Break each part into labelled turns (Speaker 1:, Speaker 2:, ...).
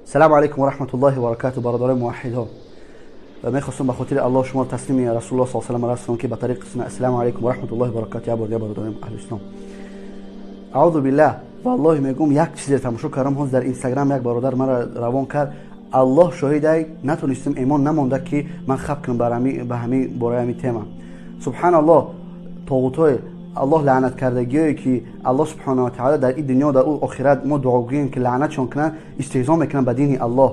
Speaker 1: السلام علیکم و رحمت الله و برکاته. برادران موحد ها، میخواستم به خاطر الله شما تسلیم رسول الله صلی الله علیه و آله که به طریق السلام علیکم و رحمت الله و برکاته یا برادران اهل اسلام. اعوذ بالله. والله میگم یک چیز تماشا کردم هنوز در اینستاگرام، یک برادر مرا روان کرد. الله شاهده نتونستم ایمان نمونده که من خب کنم به همین برای همین تما. سبحان الله، طاغوتای الله لعنت کردگیایی که الله سبحانه و تعالی در این دنیا و در اون آخرت ما دعا گوییم که لعنتشون کنن، استهزا میکنن به دین الله.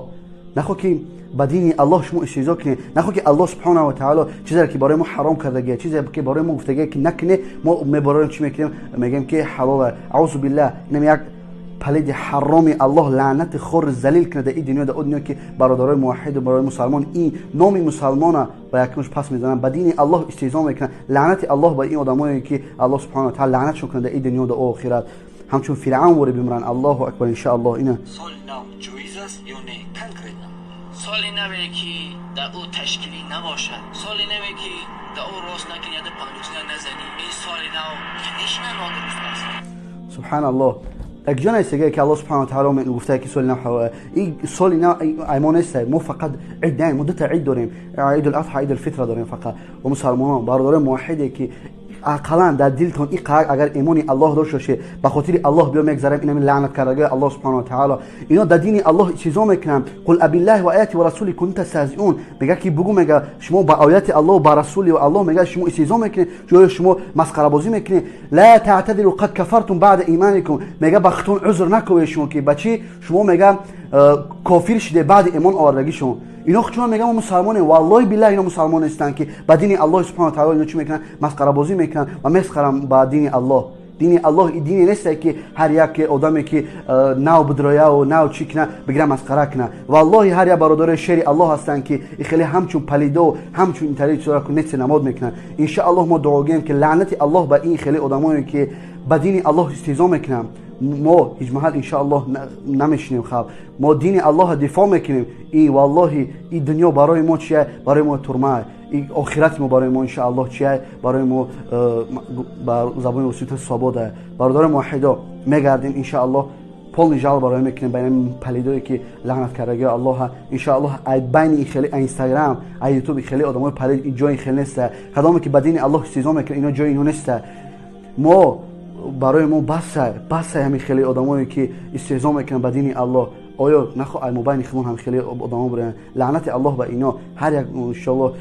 Speaker 1: نخو که به دین الله شما استهزا کنید، نخو که الله سبحانه و تعالی چیزی که برای ما حرام کردگی، چیزی که برای ما گفتگی که نکنه، ما برای چی میکنیم؟ میگیم که حلال. اعوذ بالله. اینم یک پلید حرام الله لعنت خور ذلیل کنه در این دنیا، در اون دنیا که برادرای موحد و برای مسلمان این نام مسلمان با یکمش پس میزنن، به دین الله استهزا میکنن. لعنت الله با این آدمایی که الله سبحانه و تعالی لعنتشون کنه در این دنیا و در آخرت، همچون فرعون وره بمیرن. الله اکبر. ان شاء الله اینا
Speaker 2: سال نو جایز است یا نه؟ کنکریت سالی نوی که در او تشکیلی نباشد، سالی نوی که در او راست نکنی یا در پاندوزی نزنی، این سالی نو کنشن نادرست است.
Speaker 1: سبحان الله. یک جان است که الله سبحانه و تعالی می گفته که سال نو این سال نو ایمان است. ما فقط عید داریم، مدت عید داریم، عید الاضحى، عید الفطر داریم فقط. و مسلمانان برادران موحدی که عقلا در دلتون این قرار اگر ایمانی الله داشته باشه، به خاطر الله بیا میگذرم اینا لعنت کرده الله سبحانه و تعالی، اینا در دین الله چیزا میکنن. قل ابی الله و آیاتی و رسولی کنتم تستهزئون. میگه که بگو، میگه شما با آیات الله و با رسول الله میگه شما استهزا میکنید، جای شما مسخره بازی میکنید. لا تعتذروا قد كفرتم بعد ایمانکم. میگه بختون عذر نکوید شما که بچی شما میگه کافر شده بعد ایمان آوردگی شما. اینا چون میگم مسلمانه، والله بالله اینا مسلمان هستن که با دین الله سبحانه و تعالی اینا چی میکنن؟ مسخره بازی میکنن و مسخره با دین الله. دین الله این دینی نیست که هر یک آدمی که نو بدرایا و نو چی کنه بگیره مسخره کنه. والله هر یک برادر شری الله هستن که خیلی همچون پلیدو همچون اینطوری چیزا که نت نماز میکنن. ان شاء الله ما دعا گیم که لعنت الله با این خیلی آدمایی که با دین الله استهزا میکنن ما هیچ محل ان شاء الله نمیشنیم. خب ما دین الله دفاع میکنیم. ای والله این دنیا برای ما چیه؟ برای ما ترمه. این آخرت ما برای ما ان شاء الله چیه؟ برای ما با زبان وسیط ثابت. برادر موحدا میگردیم ان شاء الله پول نجال برای میکنیم بین پلیدایی که لعنت کرده الله. ان شاء الله بین خیلی اینستاگرام، یوتیوب خیلی آدمای پلید این جای خیلی نیست. کدامی که با دین الله استهزا میکنه اینا جای اینو نیست. ما برای ما بس همین خیلی آدمایی که استهزا میکنن با دین الله. آیا نخو ای مبین خمون هم خیلی آدما برن لعنت الله با اینا. هر یک ان شاء الله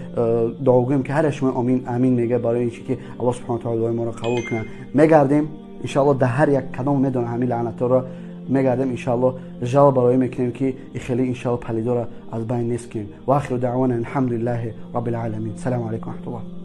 Speaker 1: دعا کنیم که هر شما امین میگه برای اینکه که الله سبحانه و تعالی دعای ما را قبول کنه. میگردیم ان شاء الله در هر یک کدام میدونه همین لعنت را میگردیم ان شاء الله رجال برای میکنیم که خیلی ان شاء الله پلیدا را از بین نیست کنیم. و آخر دعوانا الحمد لله رب العالمین. السلام علیکم و رحمت الله.